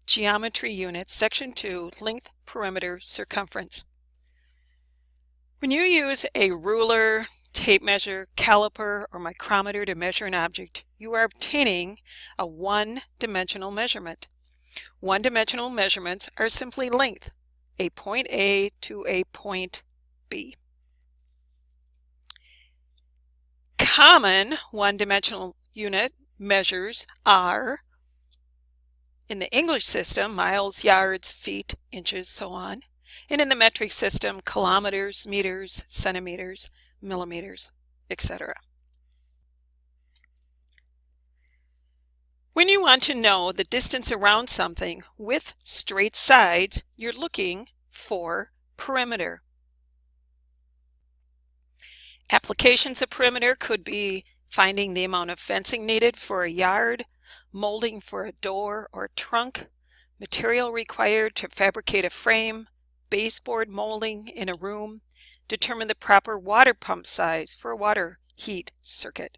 Geometry Units, Section 2, Length, Perimeter, Circumference. When you use a ruler, tape measure, caliper, or micrometer to measure an object, you are obtaining a one-dimensional measurement. One-dimensional measurements are simply length, a point A to a point B. Common one-dimensional unit measures are, in the English system, miles, yards, feet, inches, so on. And in the metric system, kilometers, meters, centimeters, millimeters, etc. When you want to know the distance around something with straight sides, you're looking for perimeter. Applications of perimeter could be finding the amount of fencing needed for a yard, molding for a door or trunk, material required to fabricate a frame, baseboard molding in a room, determine the proper water pump size for a water heat circuit.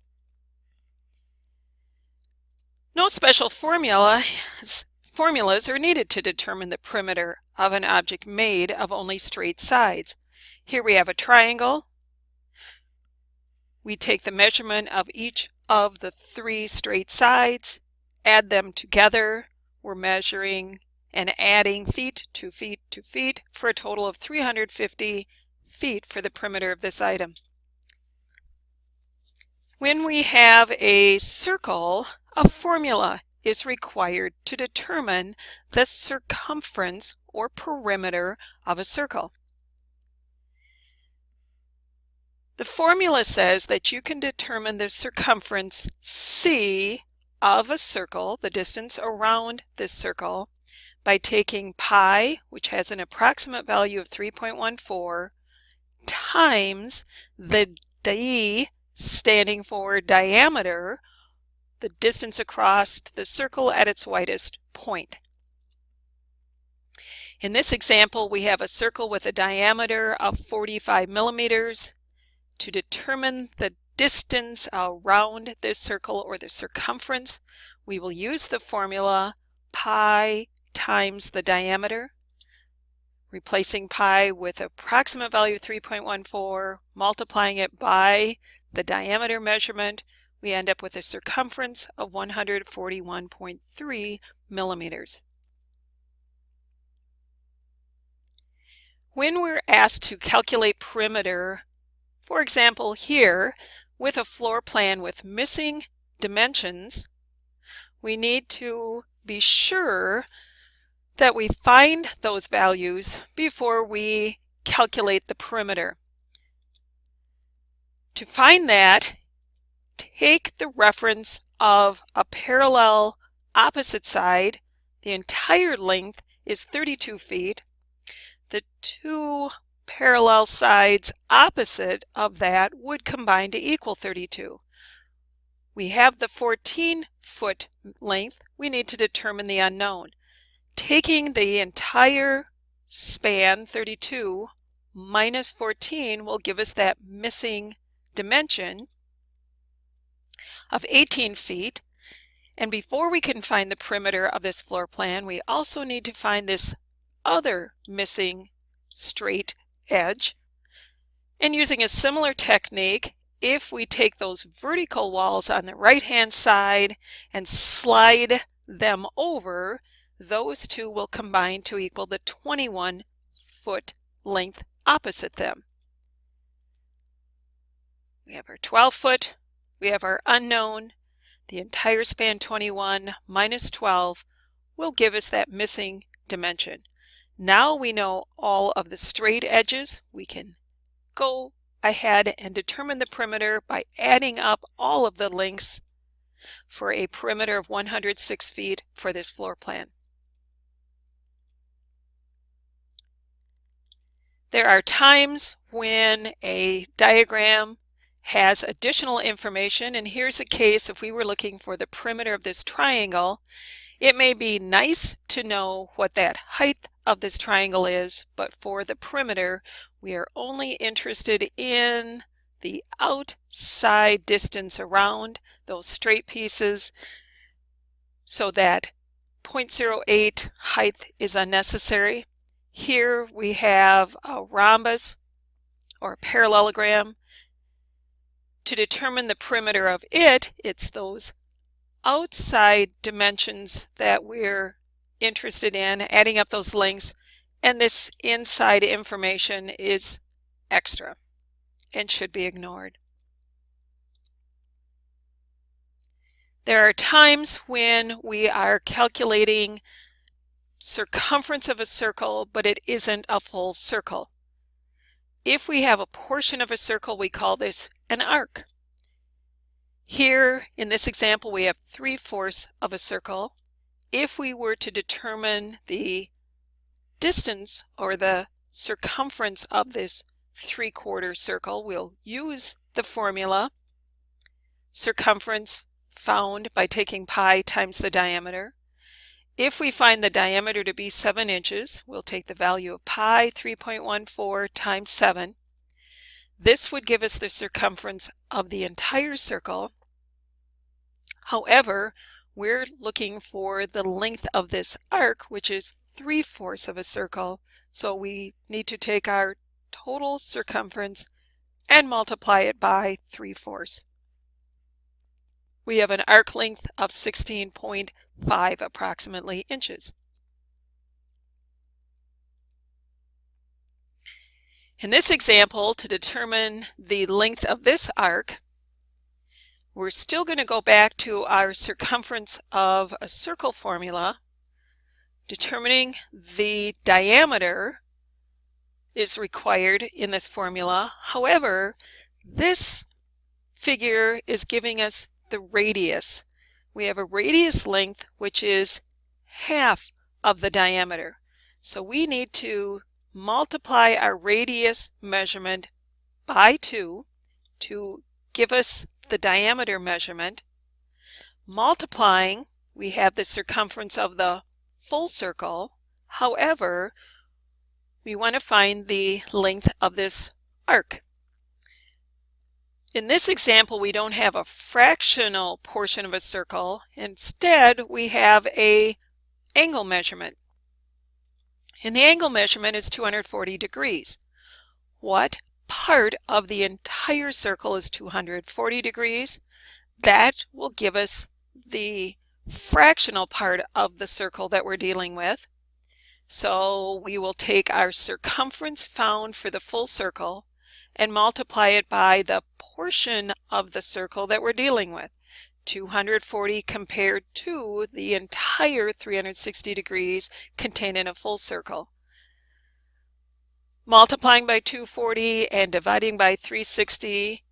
No special formulas are needed to determine the perimeter of an object made of only straight sides. Here we have a triangle. We take the measurement of each of the three straight sides, add them together. We're measuring and adding feet to feet to feet for a total of 350 feet for the perimeter of this item. When we have a circle, a formula is required to determine the circumference or perimeter of a circle. The formula says that you can determine the circumference C of a circle, the distance around this circle, by taking pi, which has an approximate value of 3.14, times the d, standing for diameter, the distance across the circle at its widest point. In this example, we have a circle with a diameter of 45 millimeters. To determine the distance around this circle, or the circumference, we will use the formula pi times the diameter, replacing pi with approximate value 3.14, multiplying it by the diameter measurement, we end up with a circumference of 141.3 millimeters. When we're asked to calculate perimeter, for example here, with a floor plan with missing dimensions, we need to be sure that we find those values before we calculate the perimeter. To find that, take the reference of a parallel opposite side. The entire length is 32 feet. The two parallel sides opposite of that would combine to equal 32. We have the 14-foot length. We need to determine the unknown. Taking the entire span, 32, minus 14 will give us that missing dimension of 18 feet. And before we can find the perimeter of this floor plan, we also need to find this other missing straight edge. And using a similar technique, if we take those vertical walls on the right-hand side and slide them over, those two will combine to equal the 21-foot length opposite them. We have our 12-foot, we have our unknown. The entire span, 21 minus 12, will give us that missing dimension. Now we know all of the straight edges. We can go ahead and determine the perimeter by adding up all of the lengths for a perimeter of 106 feet for this floor plan. There are times when a diagram has additional information, and here's a case if we were looking for the perimeter of this triangle. It may be nice to know what that height of this triangle is, but for the perimeter, we are only interested in the outside distance around those straight pieces, so that 0.08 height is unnecessary. Here we have a rhombus or a parallelogram. To determine the perimeter of it, it's those outside dimensions that we're interested in, adding up those lengths, and this inside information is extra and should be ignored. There are times when we are calculating circumference of a circle, but it isn't a full circle. If we have a portion of a circle, we call this an arc. Here, in this example, we have 3/4 of a circle. If we were to determine the distance or the circumference of this 3/4 circle, we'll use the formula circumference found by taking pi times the diameter. If we find the diameter to be 7 inches, we'll take the value of pi 3.14 times 7. This would give us the circumference of the entire circle. However, we're looking for the length of this arc, which is 3/4 of a circle, so we need to take our total circumference and multiply it by 3/4. We have an arc length of 16.5 approximately inches. In this example, to determine the length of this arc, we're still going to go back to our circumference of a circle formula. Determining the diameter is required in this formula. However, this figure is giving us the radius. We have a radius length which is half of the diameter. So we need to multiply our radius measurement by 2 to give us the diameter measurement. Multiplying, we have the circumference of the full circle. However, we want to find the length of this arc. In this example, we don't have a fractional portion of a circle. Instead, we have an angle measurement. And the angle measurement is 240 degrees. What part of the entire circle is 240 degrees? That will give us the fractional part of the circle that we're dealing with. So we will take our circumference found for the full circle and multiply it by the portion of the circle that we're dealing with. 240 compared to the entire 360 degrees contained in a full circle. Multiplying by 240 and dividing by 360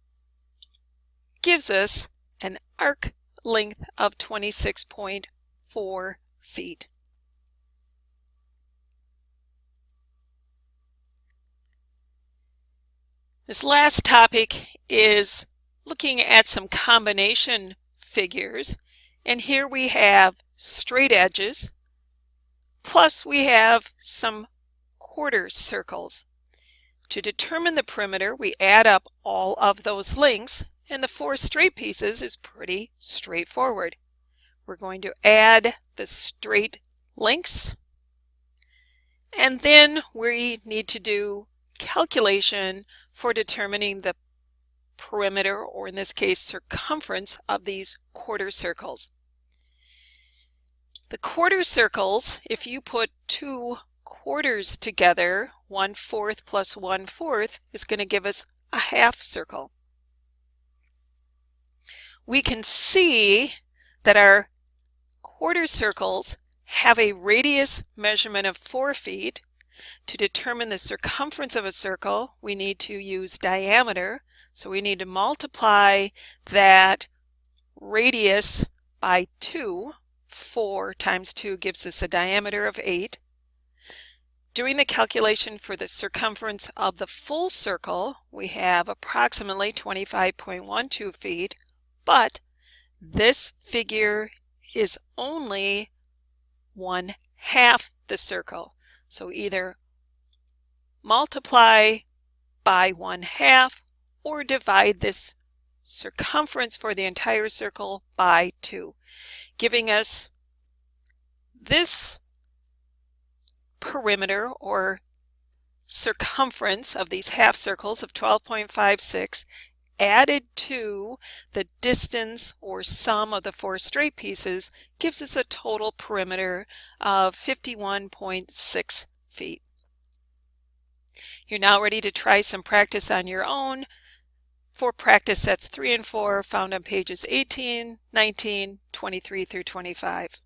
gives us an arc length of 26.4 feet. This last topic is looking at some combination figures, and here we have straight edges, plus we have some quarter circles. To determine the perimeter, we add up all of those lengths, and the 4 straight pieces is pretty straightforward. We're going to add the straight lengths, and then we need to do calculation for determining the perimeter, or in this case circumference, of these quarter circles. The quarter circles, if you put 2 quarters together, 1/4 plus 1/4 is going to give us a half circle. We can see that our quarter circles have a radius measurement of 4 feet. To determine the circumference of a circle, we need to use diameter. So we need to multiply that radius by 2. 4 times 2 gives us a diameter of 8. Doing the calculation for the circumference of the full circle, we have approximately 25.12 feet, but this figure is only 1/2 the circle. So either multiply by 1/2 or divide this circumference for the entire circle by 2, giving us This perimeter or circumference of these half circles of 12.56 added to the distance or sum of the 4 straight pieces gives us a total perimeter of 51.6 feet. You're now ready to try some practice on your own for practice sets 3 and 4 found on pages 18, 19, 23 through 25.